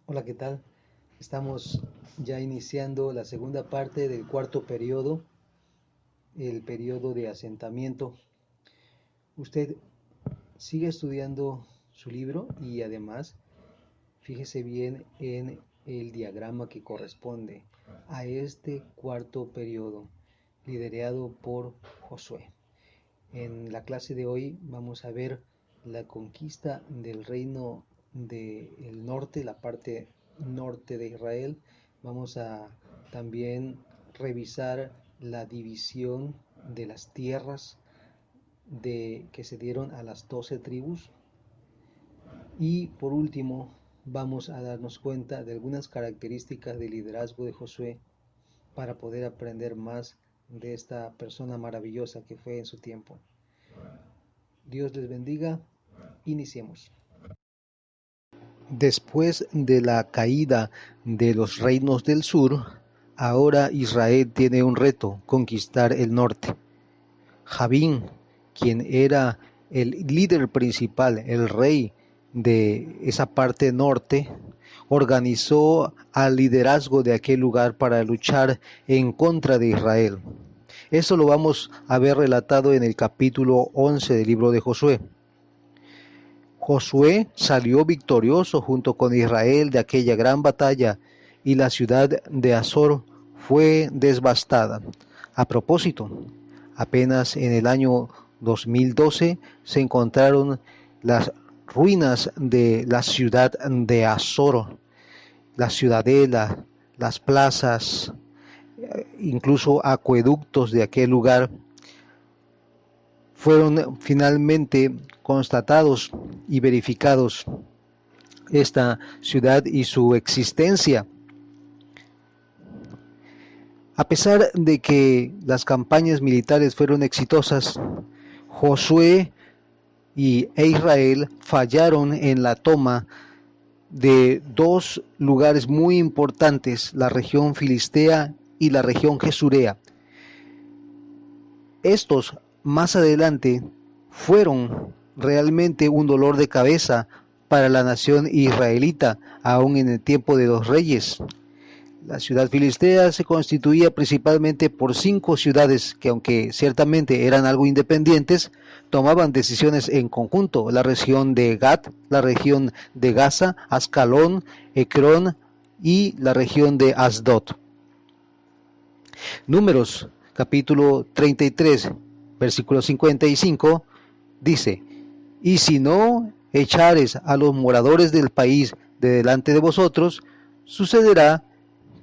Hola, ¿qué tal? Estamos ya iniciando la segunda parte del cuarto periodo, el periodo de asentamiento. Usted sigue estudiando su libro y además fíjese bien en el diagrama que corresponde a este cuarto periodo, liderado por Josué. En la clase de hoy vamos a ver la conquista del reino del norte, la parte norte de Israel. Vamos a también revisar la división de las tierras que se dieron a las 12 tribus. Y por último, vamos a darnos cuenta de algunas características del liderazgo de Josué para poder aprender más de esta persona maravillosa que fue en su tiempo. Dios les bendiga. Iniciemos. Después de la caída de los reinos del sur, ahora Israel tiene un reto: conquistar el norte. Javín, quien era el líder principal, el rey de esa parte norte, organizó al liderazgo de aquel lugar para luchar en contra de Israel. Eso lo vamos a ver relatado en el capítulo 11 del libro de Josué. Josué salió victorioso junto con Israel de aquella gran batalla y la ciudad de Azor fue devastada. A propósito, apenas en el año 2012 se encontraron las ruinas de la ciudad de Azor, la ciudadela, las plazas, incluso acueductos de aquel lugar fueron finalmente constatados y verificados esta ciudad y su existencia. A pesar de que las campañas militares fueron exitosas, Josué e Israel fallaron en la toma de dos lugares muy importantes, la región filistea y la región jesurea. Estos más adelante fueron realmente un dolor de cabeza para la nación israelita, aún en el tiempo de los reyes. La ciudad filistea se constituía principalmente por 5 ciudades que, aunque ciertamente eran algo independientes, tomaban decisiones en conjunto: la región de Gat, la región de Gaza, Ascalón, Ecrón y la región de Asdod. Números capítulo 33, versículo 55 dice: y si no echares a los moradores del país de delante de vosotros, sucederá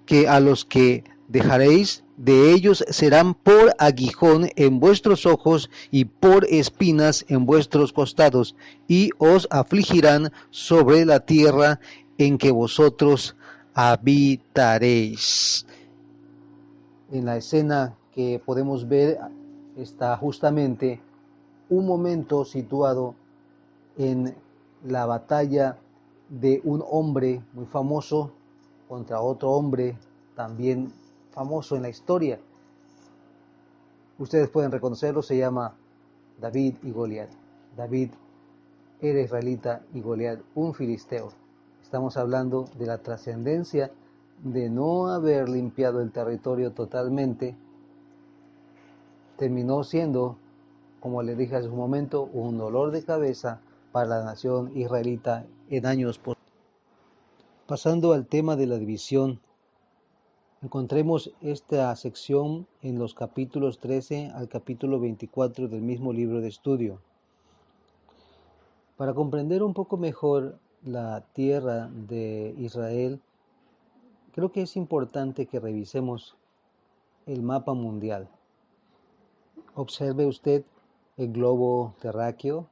que a los que dejaréis de ellos serán por aguijón en vuestros ojos y por espinas en vuestros costados, y os afligirán sobre la tierra en que vosotros habitaréis. En la escena que podemos ver está justamente un momento situado en la batalla de un hombre muy famoso contra otro hombre también famoso en la historia. Ustedes pueden reconocerlo, se llama David y Goliat. David era israelita y Goliat un filisteo. Estamos hablando de la trascendencia de no haber limpiado el territorio totalmente. Terminó siendo, como le dije hace un momento, un dolor de cabeza para la nación israelita en años posteriores. Pasando al tema de la división, encontremos esta sección en los capítulos 13 al capítulo 24 del mismo libro de estudio. Para comprender un poco mejor la tierra de Israel, creo que es importante que revisemos el mapa mundial. Observe usted el globo terráqueo,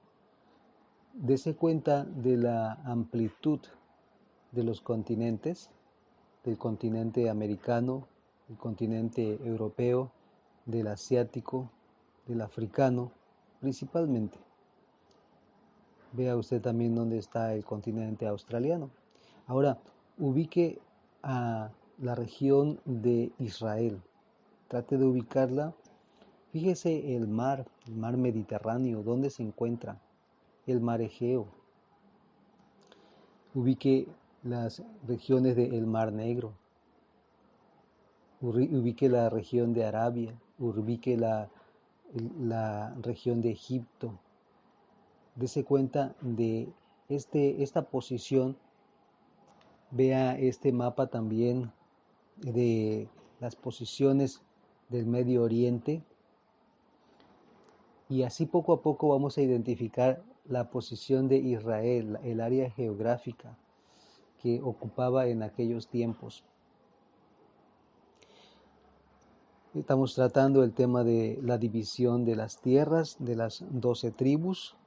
dése cuenta de la amplitud de los continentes, del continente americano, del continente europeo, del asiático, del africano, principalmente. Vea usted también dónde está el continente australiano. Ahora, ubique a la región de Israel. Trate de ubicarla. Fíjese el mar Mediterráneo, ¿dónde se encuentra? El mar Egeo. Ubique las regiones del Mar Negro, ubique la región de Arabia, ubique la región de Egipto. Dese cuenta de esta posición, vea este mapa también de las posiciones del Medio Oriente, y así poco a poco vamos a identificar la posición de Israel, el área geográfica que ocupaba en aquellos tiempos. Estamos tratando el tema de la división de las tierras de las 12 tribus.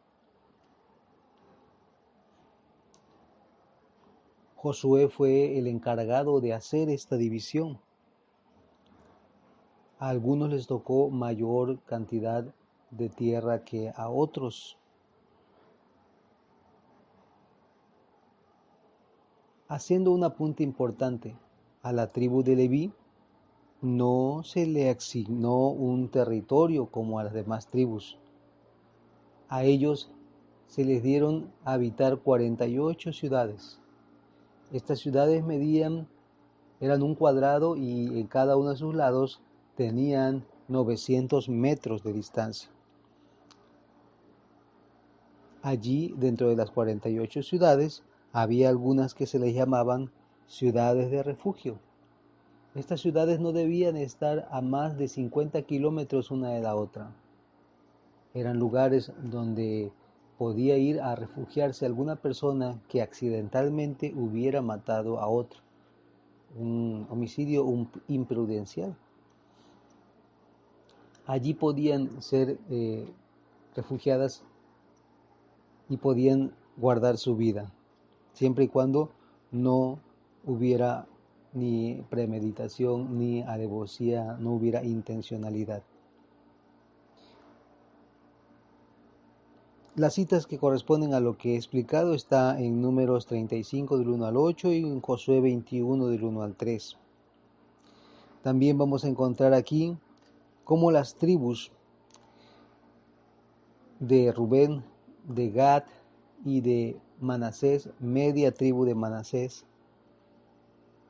Josué fue el encargado de hacer esta división. A algunos les tocó mayor cantidad de tierra que a otros. Haciendo un apunte importante, a la tribu de Leví no se le asignó un territorio como a las demás tribus. A ellos se les dieron a habitar 48 ciudades. Estas ciudades eran un cuadrado y en cada uno de sus lados tenían 900 metros de distancia. Allí, dentro de las 48 ciudades, había algunas que se les llamaban ciudades de refugio. Estas ciudades no debían estar a más de 50 kilómetros una de la otra. Eran lugares donde podía ir a refugiarse alguna persona que accidentalmente hubiera matado a otro. Un homicidio imprudencial. Allí podían ser refugiadas y podían guardar su vida, siempre y cuando no hubiera ni premeditación, ni alevosía, no hubiera intencionalidad. Las citas que corresponden a lo que he explicado está en Números 35 del 1 al 8 y en Josué 21 del 1 al 3. También vamos a encontrar aquí cómo las tribus de Rubén, de Gad y de Manasés, media tribu de Manasés,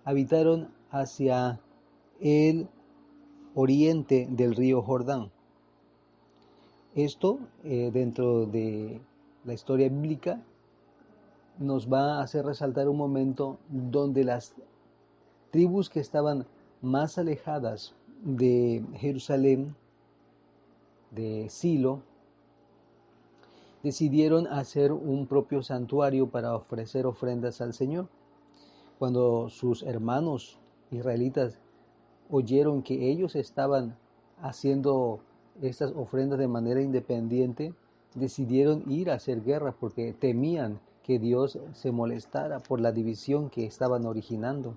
habitaron hacia el oriente del río Jordán. Esto, dentro de la historia bíblica, nos va a hacer resaltar un momento donde las tribus que estaban más alejadas de Jerusalén, de Silo, decidieron hacer un propio santuario para ofrecer ofrendas al Señor. Cuando sus hermanos israelitas oyeron que ellos estaban haciendo estas ofrendas de manera independiente, decidieron ir a hacer guerra porque temían que Dios se molestara por la división que estaban originando.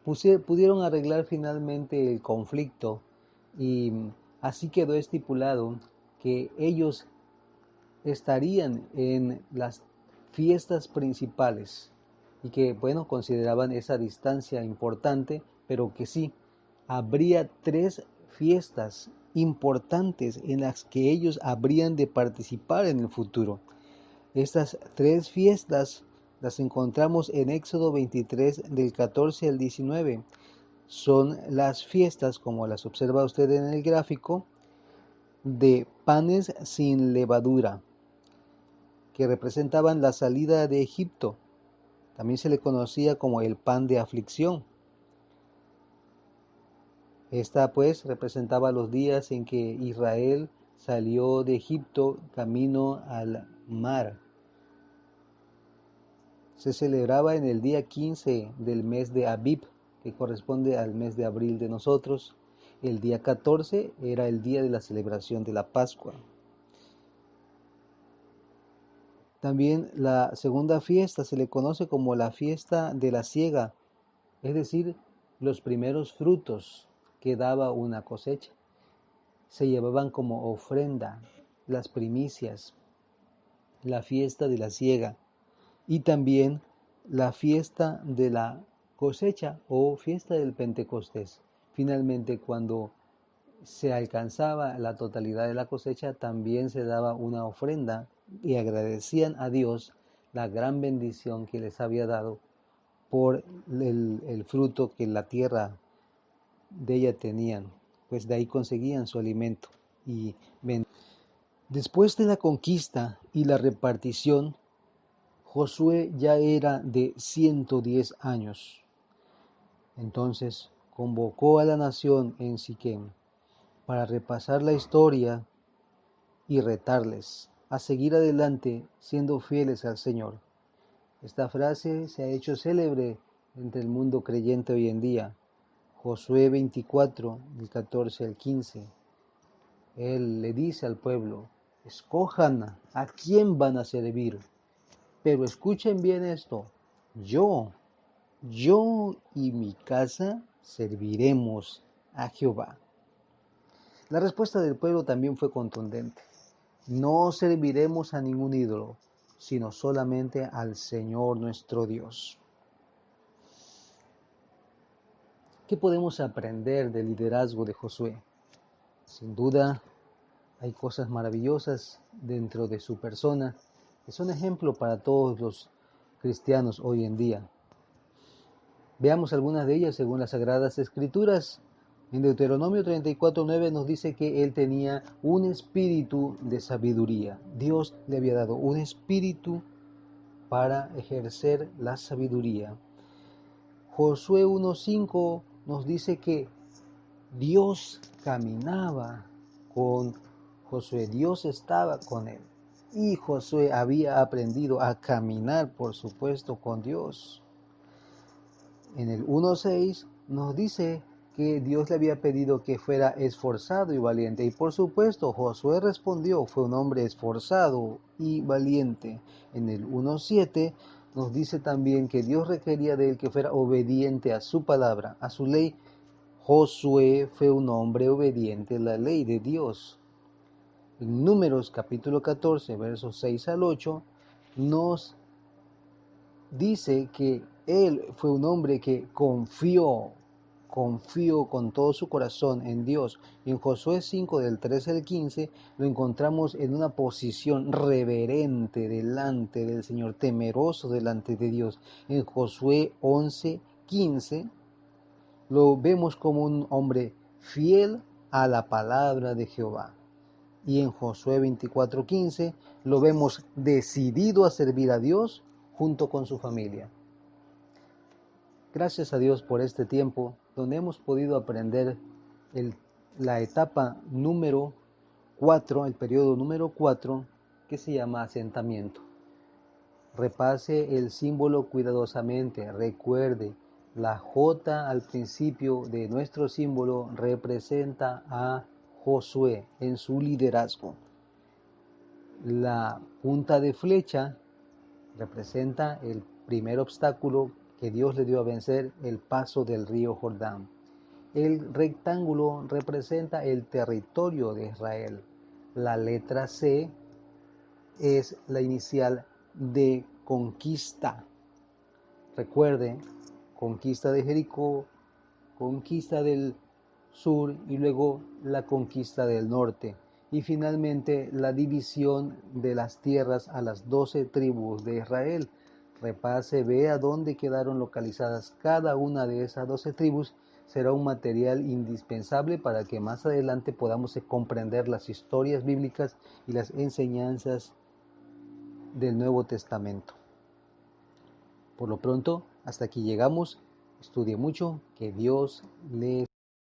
Pudieron arreglar finalmente el conflicto y así quedó estipulado que ellos estarían en las fiestas principales y que, bueno, consideraban esa distancia importante, pero que sí, habría 3 fiestas importantes en las que ellos habrían de participar en el futuro. Estas 3 fiestas las encontramos en Éxodo 23 del 14 al 19. Son las fiestas, como las observa usted en el gráfico, de panes sin levadura, que representaban la salida de Egipto. También se le conocía como el pan de aflicción. Esta pues representaba los días en que Israel salió de Egipto camino al mar. Se celebraba en el día 15 del mes de Abib, que corresponde al mes de abril de nosotros. El día 14 era el día de la celebración de la Pascua. También la segunda fiesta se le conoce como la fiesta de la siega, es decir, los primeros frutos que daba una cosecha. Se llevaban como ofrenda las primicias, la fiesta de la siega y también la fiesta de la cosecha o fiesta del Pentecostés. Finalmente, cuando se alcanzaba la totalidad de la cosecha, también se daba una ofrenda y agradecían a Dios la gran bendición que les había dado por el fruto que la tierra de ella tenían, pues de ahí conseguían su alimento. Y después de la conquista y la repartición, Josué ya era de 110 años. Entonces convocó a la nación en Siquem para repasar la historia y retarles a seguir adelante siendo fieles al Señor. Esta frase se ha hecho célebre entre el mundo creyente hoy en día. Josué 24, del 14 al 15. Él le dice al pueblo, escojan a quién van a servir, pero escuchen bien esto, yo y mi casa serviremos a Jehová. La respuesta del pueblo también fue contundente. No serviremos a ningún ídolo, sino solamente al Señor nuestro Dios. ¿Qué podemos aprender del liderazgo de Josué? Sin duda, hay cosas maravillosas dentro de su persona que son ejemplo para todos los cristianos hoy en día. Veamos algunas de ellas según las Sagradas Escrituras. En Deuteronomio 34:9 nos dice que él tenía un espíritu de sabiduría. Dios le había dado un espíritu para ejercer la sabiduría. Josué 1:5 nos dice que Dios caminaba con Josué, Dios estaba con él. Y Josué había aprendido a caminar, por supuesto, con Dios. En el 1:6 nos dice que Dios le había pedido que fuera esforzado y valiente. Y por supuesto, Josué respondió, fue un hombre esforzado y valiente. En el 1:7 nos dice también que Dios requería de él que fuera obediente a su palabra, a su ley. Josué fue un hombre obediente a la ley de Dios. En Números capítulo 14, versos 6 al 8, nos dice que él fue un hombre que confió con todo su corazón en Dios. En Josué 5 del 13 al 15 lo encontramos en una posición reverente delante del Señor, temeroso delante de Dios. En Josué 11:15 lo vemos como un hombre fiel a la palabra de Jehová. Y en Josué 24:15 lo vemos decidido a servir a Dios junto con su familia. Gracias a Dios por este tiempo donde hemos podido aprender la etapa número 4, el periodo número 4, que se llama asentamiento. Repase el símbolo cuidadosamente, recuerde, la J al principio de nuestro símbolo representa a Josué en su liderazgo. La punta de flecha representa el primer obstáculo que Dios le dio a vencer, el paso del río Jordán. El rectángulo representa el territorio de Israel. La letra C es la inicial de conquista. Recuerde, conquista de Jericó, conquista del sur y luego la conquista del norte. Y finalmente la división de las tierras a las 12 tribus de Israel. Repase, vea dónde quedaron localizadas cada una de esas 12 tribus. Será un material indispensable para que más adelante podamos comprender las historias bíblicas y las enseñanzas del Nuevo Testamento. Por lo pronto, hasta aquí llegamos. Estudie mucho. Que Dios les